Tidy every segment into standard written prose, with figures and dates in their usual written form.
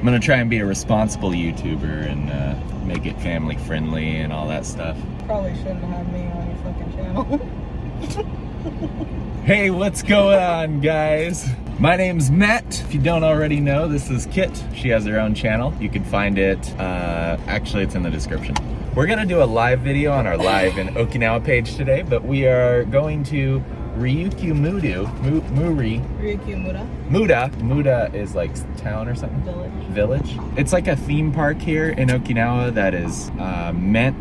I'm gonna try and be a responsible YouTuber and make it family friendly and all that stuff. Probably shouldn't have me on your fucking channel. Hey, what's going on, guys? My name's Matt. If you don't already know, this is Kit. She has her own channel. You can find it, actually it's in the description. We're gonna do a live video on our live in Okinawa page today, but we are going to Ryukyu Mura. Muda is like town or something? Village. It's like a theme park here in Okinawa that is meant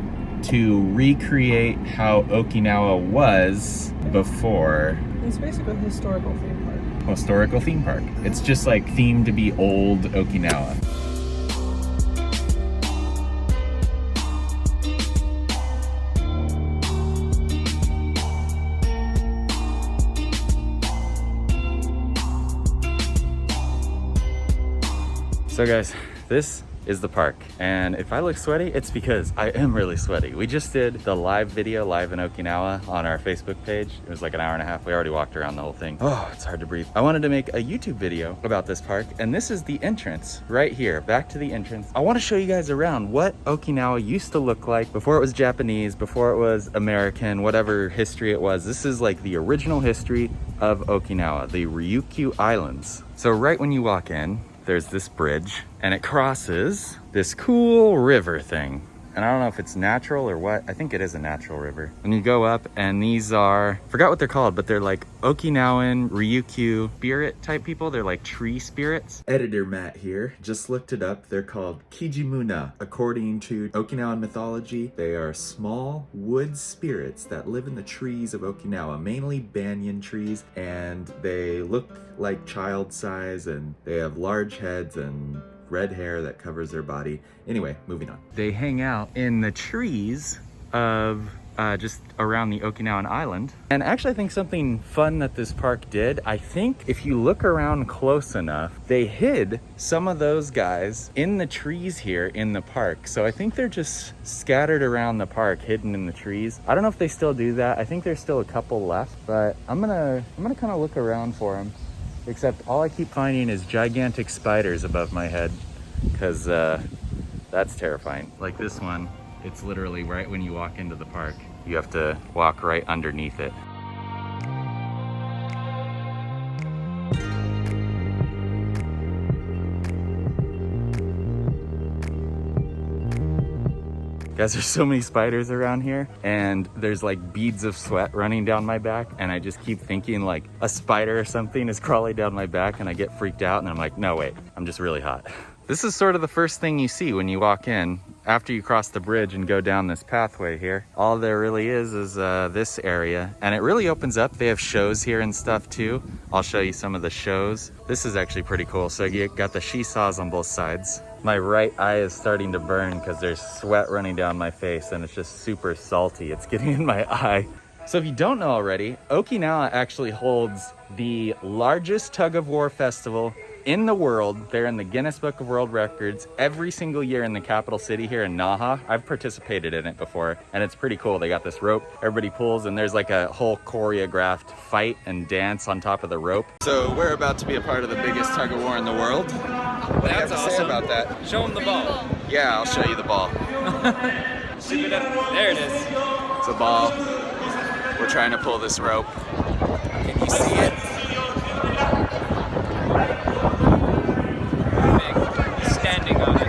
to recreate how Okinawa was before. It's basically a historical theme park. Historical theme park. It's just like themed to be old Okinawa. So guys, this is the park, and if I look sweaty, it's because I am really sweaty. We just did the live video live in Okinawa on our Facebook page. It was like an hour and a half. We already walked around the whole thing. Oh, it's hard to breathe. I wanted to make a YouTube video about this park, and this is the entrance right here. Back to the entrance. I want to show you guys around what Okinawa used to look like before it was Japanese, before it was American, whatever history it was. This is like the original history of Okinawa, the Ryukyu Islands. So right when you walk in, there's this bridge and it crosses this cool river thing. And I don't know if it's natural or what. I think it is a natural river. And you go up and these are, forgot what they're called, but they're like Okinawan Ryukyu spirit type people. They're like tree spirits. Editor Matt here, just looked it up. They're called Kijimuna. According to Okinawan mythology, they are small wood spirits that live in the trees of Okinawa, mainly banyan trees, and they look like child size and they have large heads and red hair that covers their body. Anyway, moving on. They hang out in the trees of just around the Okinawan island. And actually I think something fun that this park did, I think if you look around close enough, they hid some of those guys in the trees here in the park. So I think they're just scattered around the park, hidden in the trees. I don't know if they still do that. I think there's still a couple left, but I'm gonna kind of look around for them. Except all I keep finding is gigantic spiders above my head, because that's terrifying. Like this one, it's literally right when you walk into the park. You have to walk right underneath it. Guys, there's so many spiders around here, and there's like beads of sweat running down my back, and I just keep thinking like a spider or something is crawling down my back, and I get freaked out, and I'm like, no, wait, I'm just really hot. This is sort of the first thing you see when you walk in. After you cross the bridge and go down this pathway here, all there really is this area, and it really opens up. They have shows here and stuff too. I'll show you some of the shows. This is actually pretty cool. So you got the seesaws on both sides. My right eye is starting to burn because there's sweat running down my face and it's just super salty. It's getting in my eye. So if you don't know already, Okinawa actually holds the largest tug of war festival in the world. They're in the Guinness Book of World Records every single year in the capital city here in Naha. I've participated in it before and it's pretty cool. They got this rope, everybody pulls, and there's like a whole choreographed fight and dance on top of the rope. So we're about to be a part of the biggest tug of war in the world. What do you have to say about that? Show them the ball. Yeah, I'll show you the ball. Shoot it up. There it is. It's a ball. We're trying to pull this rope. Can you see it? Standing on it.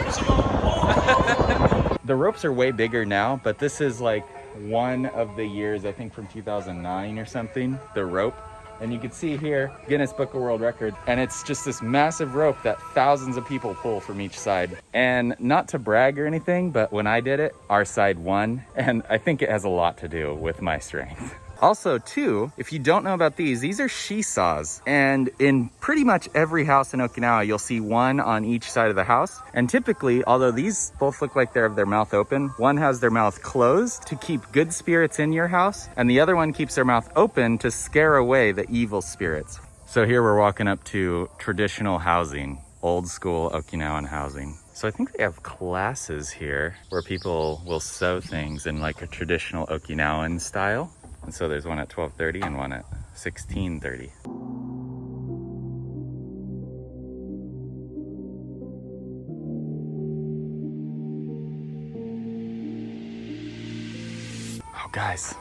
The ropes are way bigger now, but this is like one of the years, I think from 2009 or something, the rope. And you can see here, Guinness Book of World Records, and it's just this massive rope that thousands of people pull from each side. And not to brag or anything, but when I did it, our side won, and I think it has a lot to do with my strength. Also too, if you don't know about these are seesaws, and in pretty much every house in Okinawa, you'll see one on each side of the house. And typically, although these both look like they have their mouth open, one has their mouth closed to keep good spirits in your house, and the other one keeps their mouth open to scare away the evil spirits. So here we're walking up to traditional housing, old school Okinawan housing. So I think they have classes here where people will sew things in like a traditional Okinawan style. And so there's one at 12:30 and one at 16:30. Guys,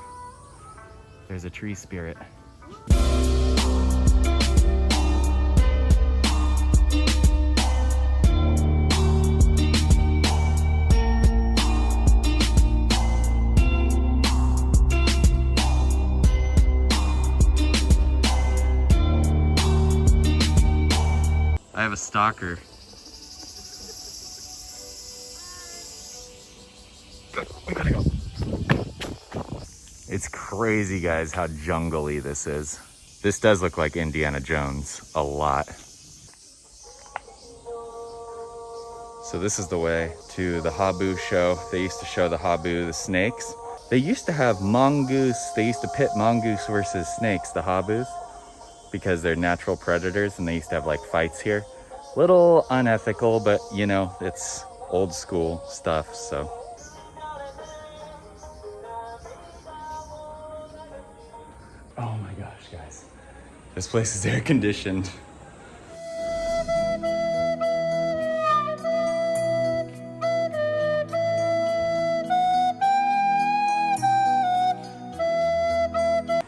there's a tree spirit. I have a stalker. We gotta go. It's crazy, guys, how jungly this is. This does look like Indiana Jones a lot. So this is the way to the Habu show. They used to show the Habu, the snakes. They used to have mongoose. They used to pit mongoose versus snakes, the Habus, because they're natural predators, and they used to have like fights here. Little unethical, but you know, it's old school stuff, so. Oh my gosh, guys. This place is air conditioned.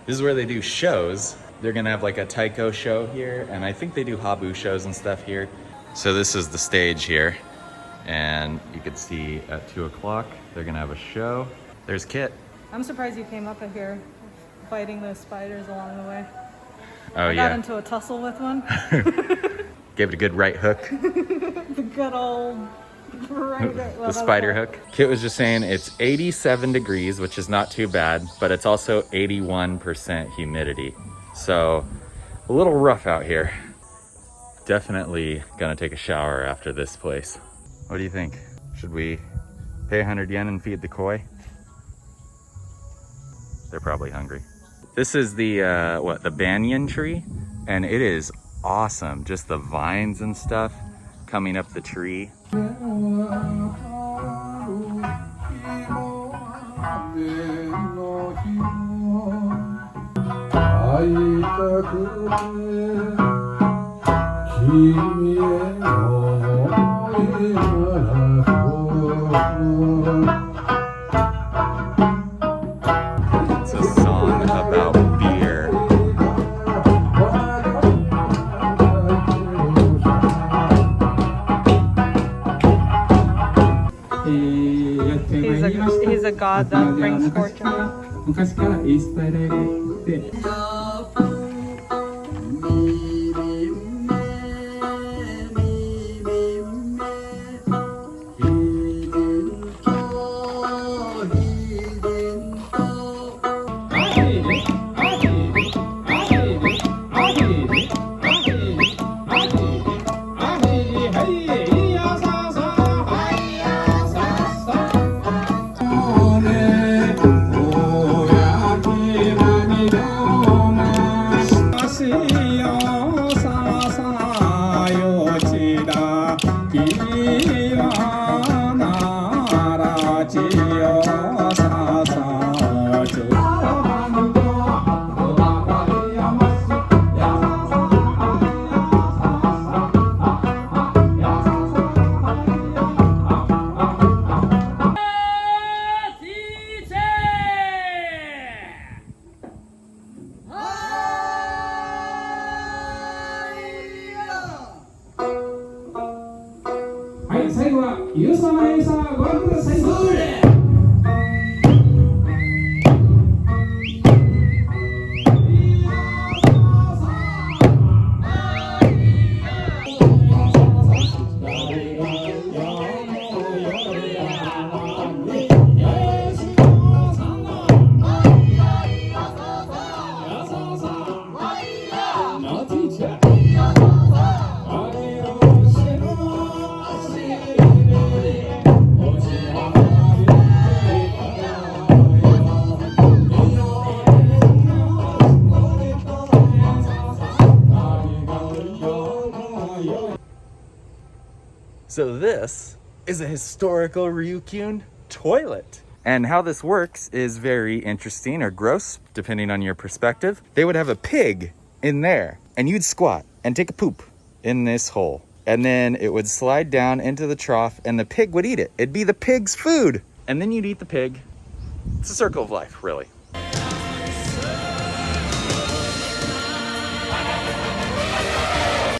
This is where they do shows. They're gonna have like a Taiko show here, and I think they do Habu shows and stuff here. So this is the stage here, and you can see at 2 o'clock, they're gonna have a show. There's Kit. I'm surprised you came up here fighting those spiders along the way. Oh, I yeah. got into a tussle with one. Gave it a good right hook. The good old right hook. Well, The spider hook. Kit was just saying it's 87 degrees, which is not too bad, but it's also 81% humidity. So a little rough out here. Definitely gonna take a shower after this place. What do you think? Should we pay 100 yen and feed the koi? They're probably hungry. This is the, the banyan tree, and it is awesome. Just the vines and stuff coming up the tree. It's a song about beer. He's a god that brings fortune. 昔から言い伝えられていて 最後はユーサマエイサーご覧ください。So this is a historical Ryukyu toilet. And how this works is very interesting or gross, depending on your perspective. They would have a pig in there, and you'd squat and take a poop in this hole. And then it would slide down into the trough, and the pig would eat it. It'd be the pig's food. And then you'd eat the pig, It's a circle of life, really.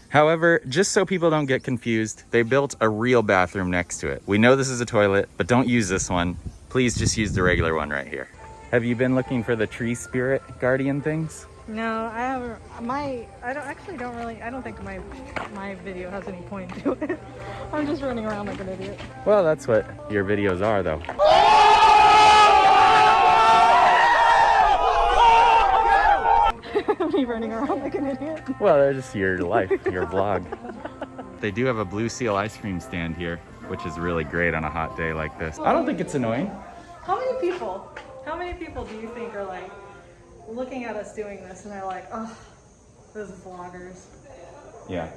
However, just so people don't get confused, they built a real bathroom next to it. We know this is a toilet, but don't use this one. Please just use the regular one right here. Have you been looking for the tree spirit guardian things? No, I haven't. I don't think my video has any point to it. I'm just running around like an idiot. Well, that's what your videos are, though. Me running around like an idiot. Well, they're just your life, your vlog. They do have a Blue Seal ice cream stand here, which is really great on a hot day like this. I don't think it's annoying. How many people do you think are like looking at us doing this and they're like, oh, those vloggers? Yeah.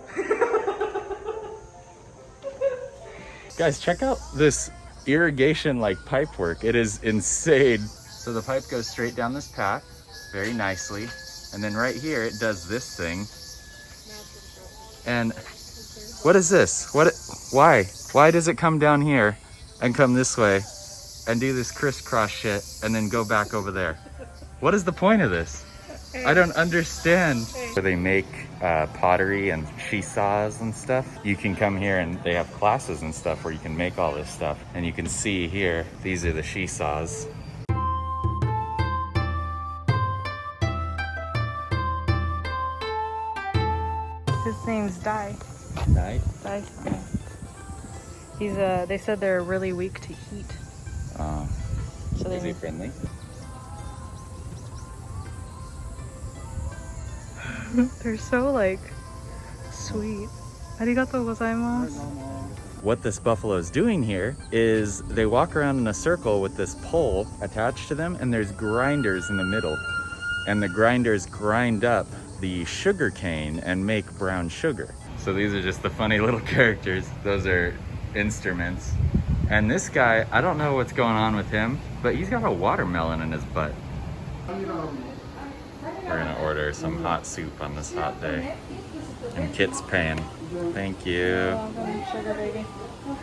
Guys, check out this irrigation like pipe work. It is insane. So the pipe goes straight down this path very nicely. And then right here, it does this thing. And what is this? Why does it come down here and come this way and do this crisscross shit and then go back over there? What is the point of this? I don't understand. Where they make pottery and shisaws and stuff. You can come here and they have classes and stuff where you can make all this stuff. And you can see here, these are the shisaws. His name's Dai. Dai? Dai. He's they said they're really weak to heat. So Is he friendly? They're so like sweet. Arigatou gozaimasu. What this buffalo is doing here is they walk around in a circle with this pole attached to them, and there's grinders in the middle. And the grinders grind up the sugar cane and make brown sugar. So these are just the funny little characters. Those are instruments. And this guy, I don't know what's going on with him, but he's got a watermelon in his butt. We're gonna order some hot soup on this hot day. And Kit's paying. Thank you. Sugar baby.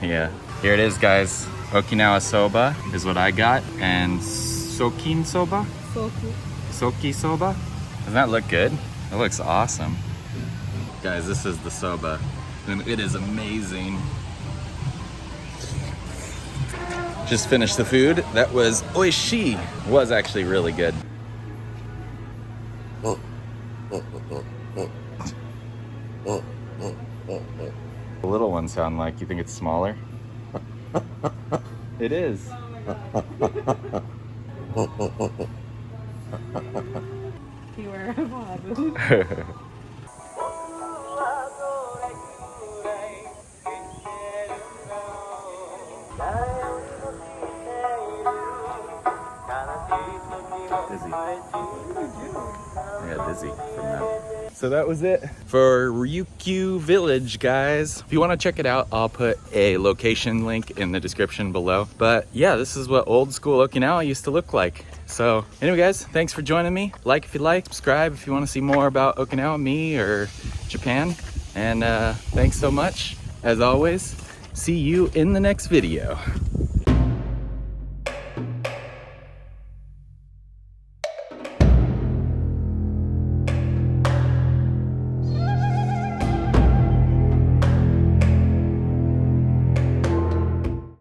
Yeah. Here it is, guys. Okinawa soba is what I got. And sokin soba? Soki soba? Doesn't that look good? It looks awesome. Guys, this is the soba. And it is amazing. Just finished the food. That was oishi. Was actually really good. The little ones sound like, you think it's smaller? It is. Beware of Abu. Dizzy. I got dizzy from that. So that was it for Ryukyu Village, guys. If you want to check it out, I'll put a location link in the description below. But yeah, this is what old school Okinawa used to look like. So anyway, guys, thanks for joining me. Like if you like, subscribe if you want to see more about Okinawa, me, or Japan. And thanks so much. As always, see you in the next video.